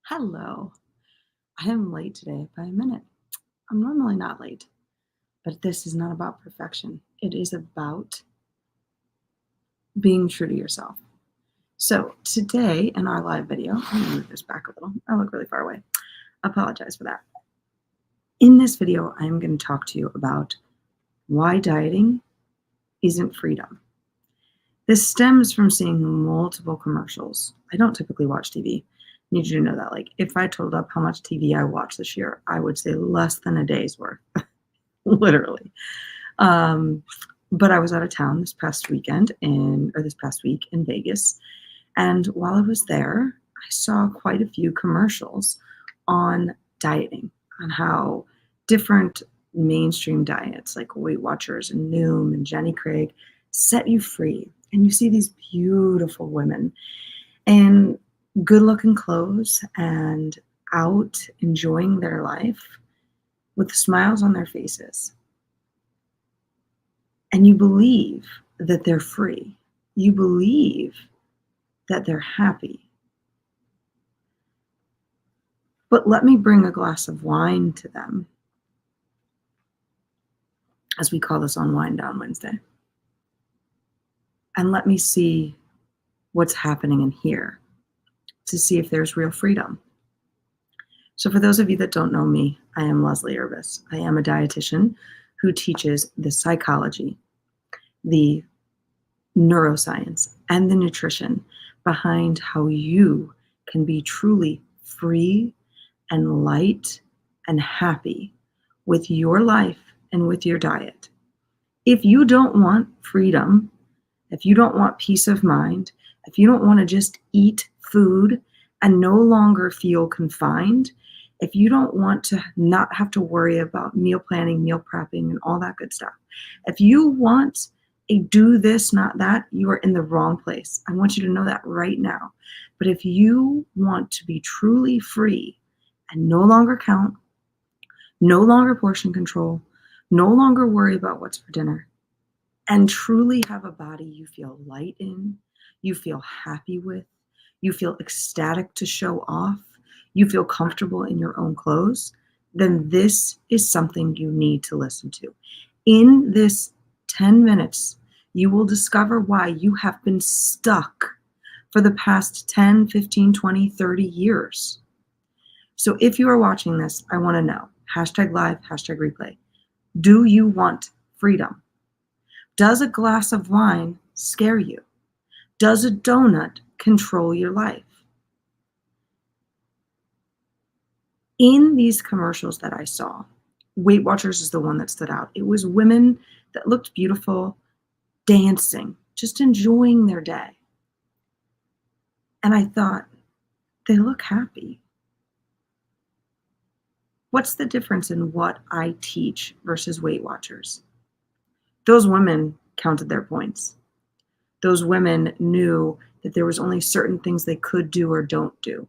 Hello. I am late today by a minute. I'm normally not late, but this is not about perfection. It is about being true to yourself. So today in our live video, I'm gonna move this back a little. I look really far away. I apologize for that. In this video, I'm going to talk to you about why dieting isn't freedom. This stems from seeing multiple commercials. I don't typically watch TV. I need you to know that. Like, if I totaled up how much TV I watched this year, I would say less than a day's worth, literally. But I was out of town this past week in Vegas. And while I was there, I saw quite a few commercials on dieting, on how different mainstream diets like Weight Watchers and Noom and Jenny Craig set you free. And you see these beautiful women in good looking clothes and out enjoying their life with smiles on their faces. And you believe that they're free. You believe that they're happy. But let me bring a glass of wine to them, as we call this on Wine Down Wednesday. And let me see what's happening in here to see if there's real freedom. So for those of you that don't know me, I am Leslie Urbis. I am a dietitian who teaches the psychology, the neuroscience, and the nutrition behind how you can be truly free and light and happy with your life and with your diet. If you don't want freedom, if you don't want peace of mind, if you don't want to just eat food and no longer feel confined, if you don't want to not have to worry about meal planning, meal prepping, and all that good stuff, if you want a do this, not that, you are in the wrong place. I want you to know that right now. But if you want to be truly free and no longer count, no longer portion control, no longer worry about what's for dinner, and truly have a body you feel light in, you feel happy with, you feel ecstatic to show off, you feel comfortable in your own clothes, then this is something you need to listen to. In this 10 minutes, you will discover why you have been stuck for the past 10, 15, 20, 30 years. So if you are watching this, I want to know, #live, #replay. Do you want freedom? Does a glass of wine scare you? Does a donut control your life? In these commercials that I saw, Weight Watchers is the one that stood out. It was women that looked beautiful, dancing, just enjoying their day. And I thought, they look happy. What's the difference in what I teach versus Weight Watchers? Those women counted their points. Those women knew that there was only certain things they could do or don't do.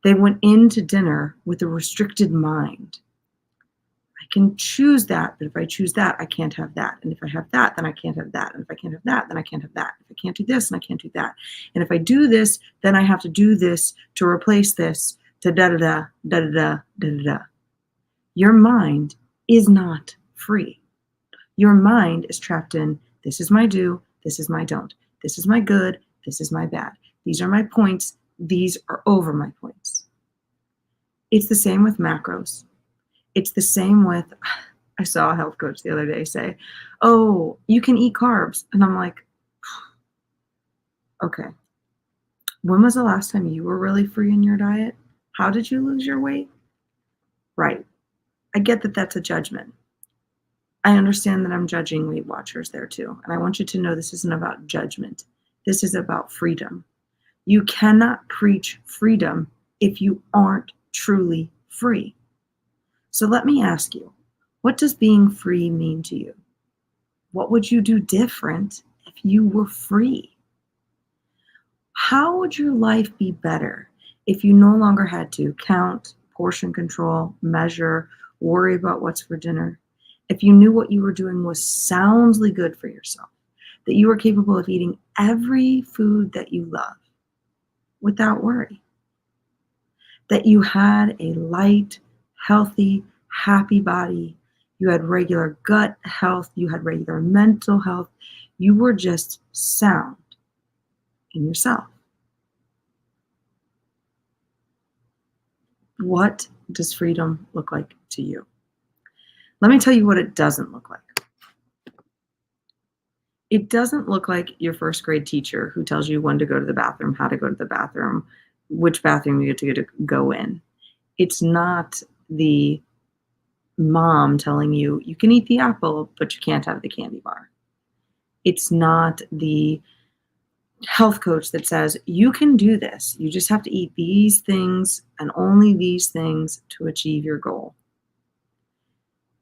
They went into dinner with a restricted mind. I can choose that, but if I choose that, I can't have that. And if I have that, then I can't have that. And if I can't have that, then I can't have that. If I can't do this, then I can't do that. And if I do this, then I have to do this to replace this, to da-da-da, da-da-da, da-da-da. Your mind is not free. Your mind is trapped in, this is my do, this is my don't. This is my good, this is my bad. These are my points, these are over my points. It's the same with macros. It's the same with, I saw a health coach the other day say, oh, you can eat carbs. And I'm like, okay. When was the last time you were really free in your diet? How did you lose your weight? Right. I get that that's a judgment. I understand that I'm judging Weight Watchers there too. And I want you to know this isn't about judgment. This is about freedom. You cannot preach freedom if you aren't truly free. So let me ask you, what does being free mean to you? What would you do different if you were free? How would your life be better if you no longer had to count, portion control, measure, worry about what's for dinner? If you knew what you were doing was soundly good for yourself, that you were capable of eating every food that you love without worry, that you had a light, healthy, happy body. You had regular gut health. You had regular mental health. You were just sound in yourself. What does freedom look like to you? Let me tell you what it doesn't look like. It doesn't look like your first grade teacher who tells you when to go to the bathroom, how to go to the bathroom, which bathroom you get to go in. It's not the mom telling you you can eat the apple, but you can't have the candy bar. It's not the health coach that says you can do this. You just have to eat these things and only these things to achieve your goal.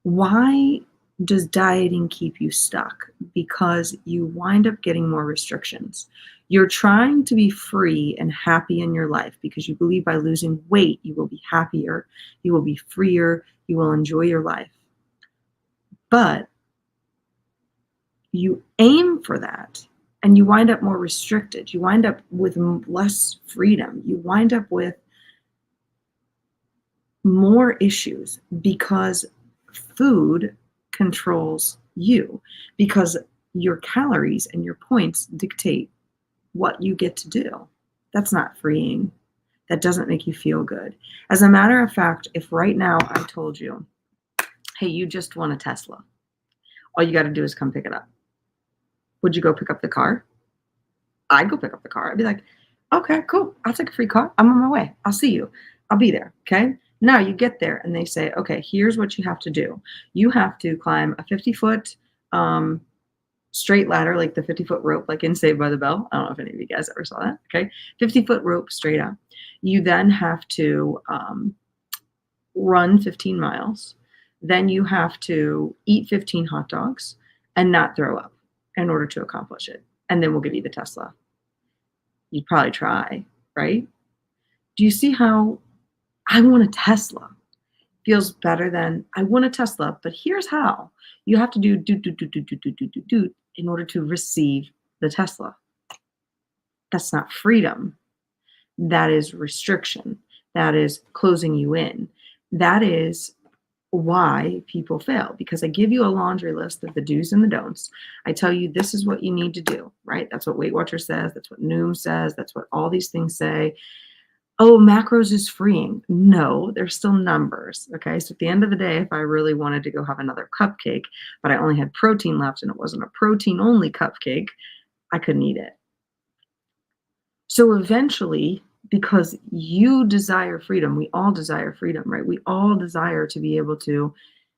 Why does dieting keep you stuck? Because you wind up getting more restrictions. You're trying to be free and happy in your life because you believe by losing weight, you will be happier, you will be freer, you will enjoy your life. But you aim for that and you wind up more restricted. You wind up with less freedom. You wind up with more issues because food controls you, because your calories and your points dictate what you get to do. That's not freeing. That doesn't make you feel good. As a matter of fact, if right now I told you, hey, you just won a Tesla, all you got to do is come pick it up. Would you go pick up the car? I'd go pick up the car. I'd be like, okay, cool. I'll take a free car. I'm on my way. I'll see you. I'll be there. Okay. Now you get there and they say, okay, here's what you have to do. You have to climb a 50-foot straight ladder, like the 50-foot rope, like in Saved by the Bell. I don't know if any of you guys ever saw that. Okay. 50-foot rope straight up. You then have to run 15 miles. Then you have to eat 15 hot dogs and not throw up in order to accomplish it. And then we'll give you the Tesla. You'd probably try, right? Do you see how I want a Tesla feels better than I want a Tesla, but here's how. You have to do in order to receive the Tesla. That's not freedom. That is restriction. That is closing you in. That is why people fail, because I give you a laundry list of the do's and the don'ts. I tell you this is what you need to do, right? That's what Weight Watchers says. That's what Noom says. That's what all these things say. Oh, macros is freeing. No, they're still numbers. Okay. So at the end of the day, if I really wanted to go have another cupcake, but I only had protein left and it wasn't a protein only cupcake, I couldn't eat it. So eventually, because you desire freedom, we all desire freedom, right? We all desire to be able to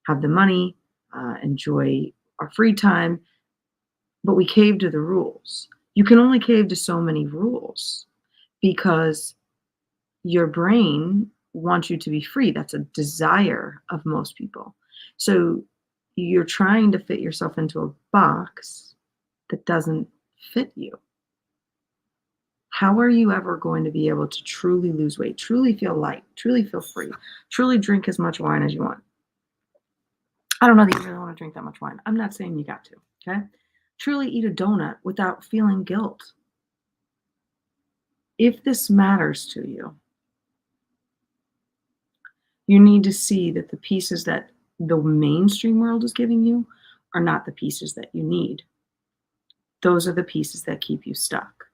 have the money, enjoy our free time, but we cave to the rules. You can only cave to so many rules because your brain wants you to be free. That's a desire of most people. So you're trying to fit yourself into a box that doesn't fit you. How are you ever going to be able to truly lose weight, truly feel light, truly feel free, truly drink as much wine as you want? I don't know that you really want to drink that much wine. I'm not saying you got to, okay? Truly eat a donut without feeling guilt. If this matters to you, you need to see that the pieces that the mainstream world is giving you are not the pieces that you need. Those are the pieces that keep you stuck.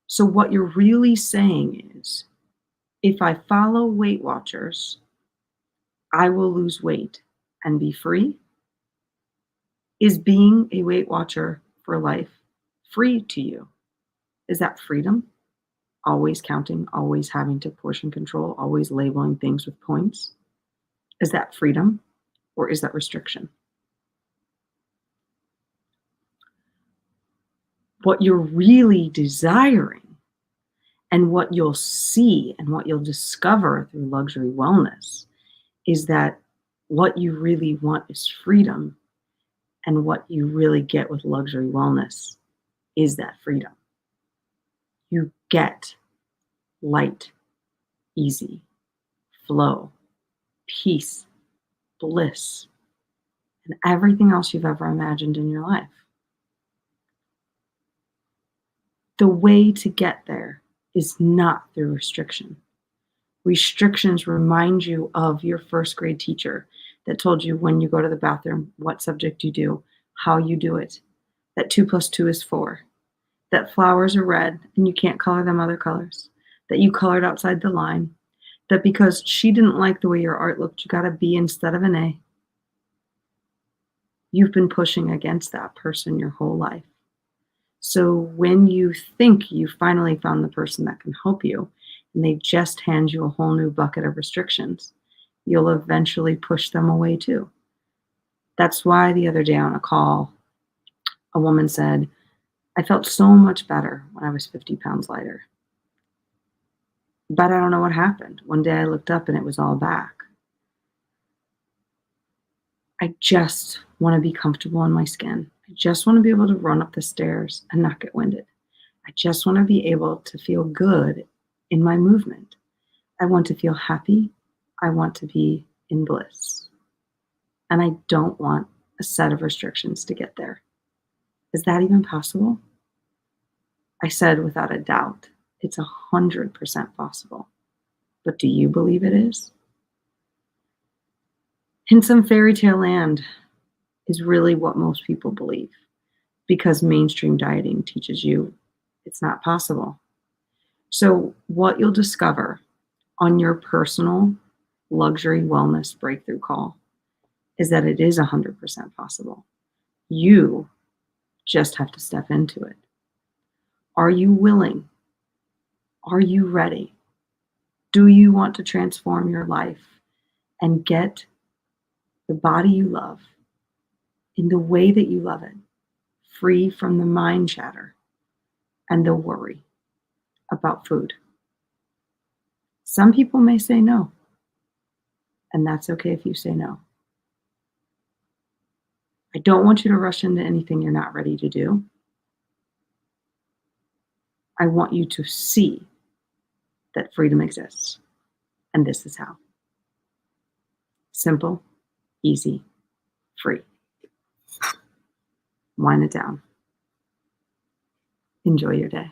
So what you're really saying is, if I follow Weight Watchers, I will lose weight and be free. Is being a Weight Watcher for life free to you? Is that freedom? Always counting, always having to portion control, always labeling things with points? Is that freedom or is that restriction? What you're really desiring and what you'll see and what you'll discover through luxury wellness is that what you really want is freedom, and what you really get with luxury wellness is that freedom. You get light, easy, flow, peace, bliss, and everything else you've ever imagined in your life. The way to get there is not through restriction. Restrictions remind you of your first grade teacher that told you when you go to the bathroom, what subject you do, how you do it, that 2 plus 2 is 4, that flowers are red and you can't color them other colors, that you colored outside the line, that because she didn't like the way your art looked, you got a B instead of an A. You've been pushing against that person your whole life. So when you think you finally found the person that can help you, and they just hand you a whole new bucket of restrictions, you'll eventually push them away too. That's why the other day on a call, a woman said, I felt so much better when I was 50 pounds lighter. But I don't know what happened. One day I looked up and it was all back. I just want to be comfortable in my skin. I just want to be able to run up the stairs and not get winded. I just want to be able to feel good in my movement. I want to feel happy. I want to be in bliss. And I don't want a set of restrictions to get there. Is that even possible? I said without a doubt, it's 100% possible. But do you believe it is? In some fairy tale land is really what most people believe, because mainstream dieting teaches you it's not possible. So what you'll discover on your personal luxury wellness breakthrough call is that it is 100% possible. You just have to step into it. Are you willing? Are you ready? Do you want to transform your life and get the body you love in the way that you love it, free from the mind chatter and the worry about food? Some people may say no, and that's okay if you say no. I don't want you to rush into anything you're not ready to do. I want you to see that freedom exists, and this is how. Simple, easy, free. Wind it down. Enjoy your day.